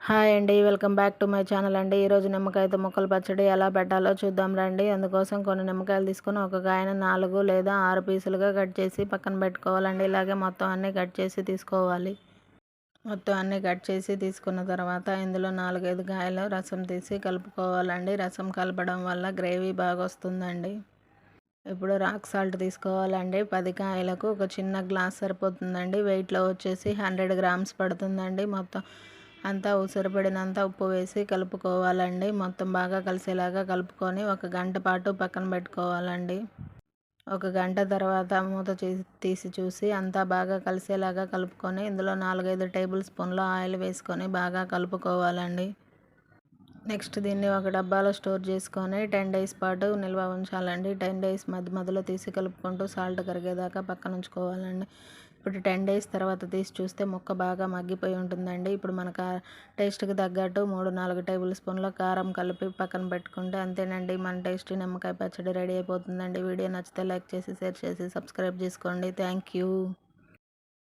Hi అండి. Welcome back to my channel అండి. ఈరోజు నిమ్మకాయతో ముక్కల పచ్చడి ఎలా పెట్టాలో చూద్దాం రండి. అందుకోసం కొన్ని నిమ్మకాయలు తీసుకొని ఒక కాయను 4 లేదా 6 పీసులుగా కట్ చేసి పక్కన పెట్టుకోవాలండి. ఇలాగే మొత్తం అన్నీ కట్ చేసి తీసుకోవాలి. మొత్తం అన్నీ కట్ చేసి తీసుకున్న తర్వాత ఇందులో 4, 5 కాయలు రసం తీసి కలుపుకోవాలండి. రసం కలపడం వల్ల గ్రేవీ బాగా వస్తుందండి. ఇప్పుడు రాక్ సాల్ట్ తీసుకోవాలండి. 10 కాయలకు ఒక చిన్న గ్లాస్ సరిపోతుందండి. వెయిట్లో వచ్చేసి 100 గ్రామ్స్ పడుతుందండి. మొత్తం అంతా సరిపడినంత ఉప్పు వేసి కలుపుకోవాలండి. మొత్తం బాగా కలిసేలాగా కలుపుకొని ఒక గంట పాటు పక్కన పెట్టుకోవాలండి. ఒక గంట తర్వాత మూత తీసి చూసి అంతా బాగా కలిసేలాగా కలుపుకొని ఇందులో 4, 5 టేబుల్ స్పూన్ల ఆయిల్ వేసుకొని బాగా కలుపుకోవాలండి. నెక్స్ట్ దీన్ని ఒక డబ్బాలో స్టోర్ చేసుకొని 10 డేస్ పాటు నిల్వ ఉంచాలండి. 10 డేస్ మధ్యలో తీసి కలుపుకుంటూ సాల్ట్ కరిగేదాకా పక్కన ఉంచుకోవాలండి. ఇప్పుడు 10 డేస్ తర్వాత తీసి చూస్తే ముక్క బాగా మగ్గిపోయి ఉంటుందండి. ఇప్పుడు మనకు టేస్ట్కి తగ్గట్టు 3, 4 టేబుల్ స్పూన్ల కారం కలిపి పక్కన పెట్టుకుంటే అంతేనండి, మన టేస్టీ నిమ్మకాయ పచ్చడి రెడీ అయిపోతుందండి. వీడియో నచ్చితే లైక్ చేసి, షేర్ చేసి, సబ్స్క్రైబ్ చేసుకోండి. Thank you.